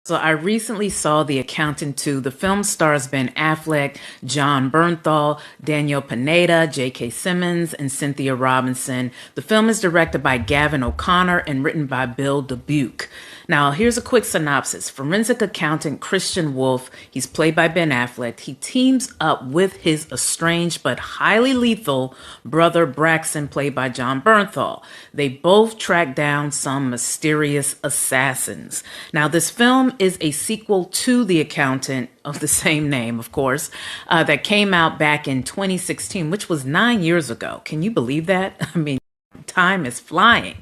So I recently saw The Accountant 2. The film stars Ben Affleck, John Bernthal, Daniel Pineda, J.K. Simmons, and Cynthia Robinson. The film is directed by Gavin O'Connor and written by Bill Dubuque. Now, here's a quick synopsis. Forensic accountant Christian Wolff, he's played by Ben Affleck, he teams up with his estranged but highly lethal brother Braxton, played by John Bernthal. They both track down some mysterious assassins. Now, this film is a sequel to The Accountant of the same name, of course, that came out back in 2016, which was 9 years ago. Can you believe that? I mean, time is flying.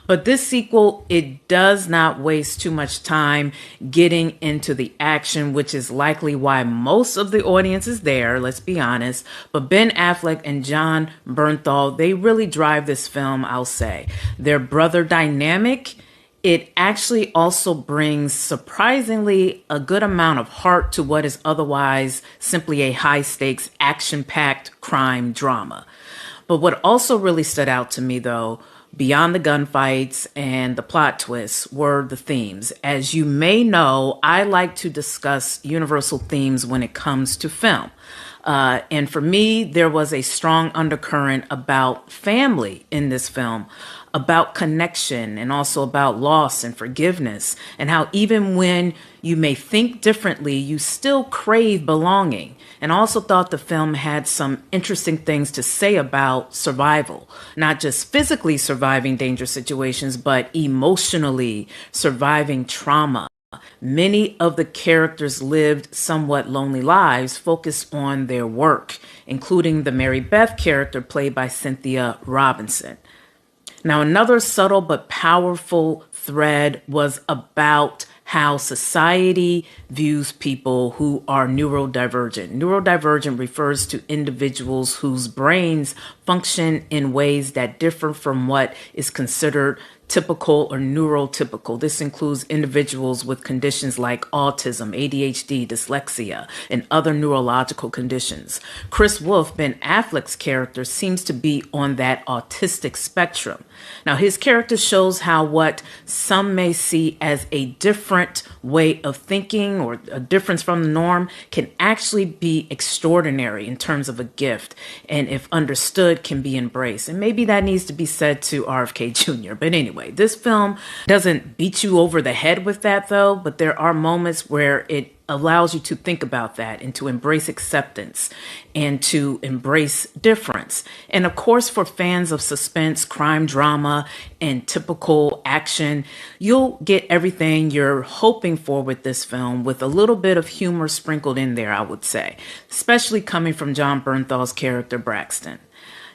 But this sequel, it does not waste too much time getting into the action, which is likely why most of the audience is there, let's be honest. But Ben Affleck and John Bernthal, they really drive this film, I'll say. Their brother dynamic, it actually also brings surprisingly a good amount of heart to what is otherwise simply a high-stakes, action-packed crime drama. But what also really stood out to me, though, beyond the gunfights and the plot twists, were the themes. As you may know, I like to discuss universal themes when it comes to film. And for me, there was a strong undercurrent about family in this film, about connection, and also about loss and forgiveness, and how even when you may think differently, you still crave belonging. And I also thought the film had some interesting things to say about survival, not just physically surviving dangerous situations, but emotionally surviving trauma. Many of the characters lived somewhat lonely lives focused on their work, including the Mary Beth character played by Cynthia Robinson. Now, another subtle but powerful thread was about how society views people who are neurodivergent. Neurodivergent refers to individuals whose brains function in ways that differ from what is considered typical or neurotypical. This includes individuals with conditions like autism, ADHD, dyslexia, and other neurological conditions. Chris Wolff, Ben Affleck's character, seems to be on that autistic spectrum. Now, his character shows how what some may see as a different way of thinking or a difference from the norm can actually be extraordinary in terms of a gift, and if understood, can be embraced. And maybe that needs to be said to RFK Jr. But anyway, this film doesn't beat you over the head with that, though, but there are moments where it allows you to think about that and to embrace acceptance and to embrace difference. And of course, for fans of suspense, crime drama, and typical action, you'll get everything you're hoping for with this film, with a little bit of humor sprinkled in there, I would say, especially coming from John Bernthal's character, Braxton.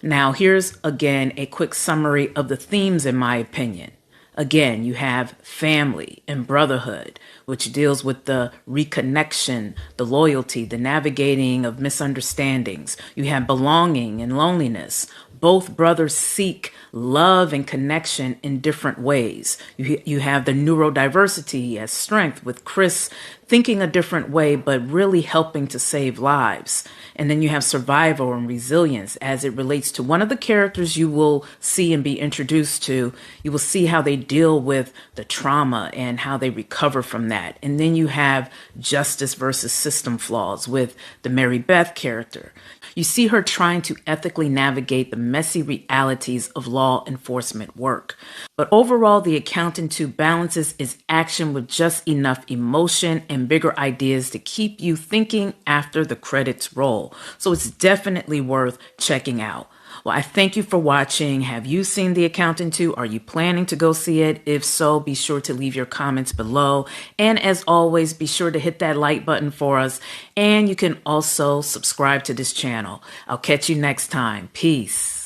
Now, here's again a quick summary of the themes, in my opinion. Again, you have family and brotherhood, which deals with the reconnection, the loyalty, the navigating of misunderstandings. You have belonging and loneliness. Both brothers seek love and connection in different ways. You have the neurodiversity as strength, with Chris thinking a different way, but really helping to save lives. And then you have survival and resilience as it relates to one of the characters you will see and be introduced to. You will see how they deal with the trauma and how they recover from that. And then you have justice versus system flaws with the Mary Beth character. You see her trying to ethically navigate the messy realities of law enforcement work. But overall, The Accountant 2 balances its action with just enough emotion and bigger ideas to keep you thinking after the credits roll. So it's definitely worth checking out. Well, I thank you for watching. Have you seen The Accountant 2? Are you planning to go see it? If so, be sure to leave your comments below. And as always, be sure to hit that like button for us. And you can also subscribe to this channel. I'll catch you next time. Peace.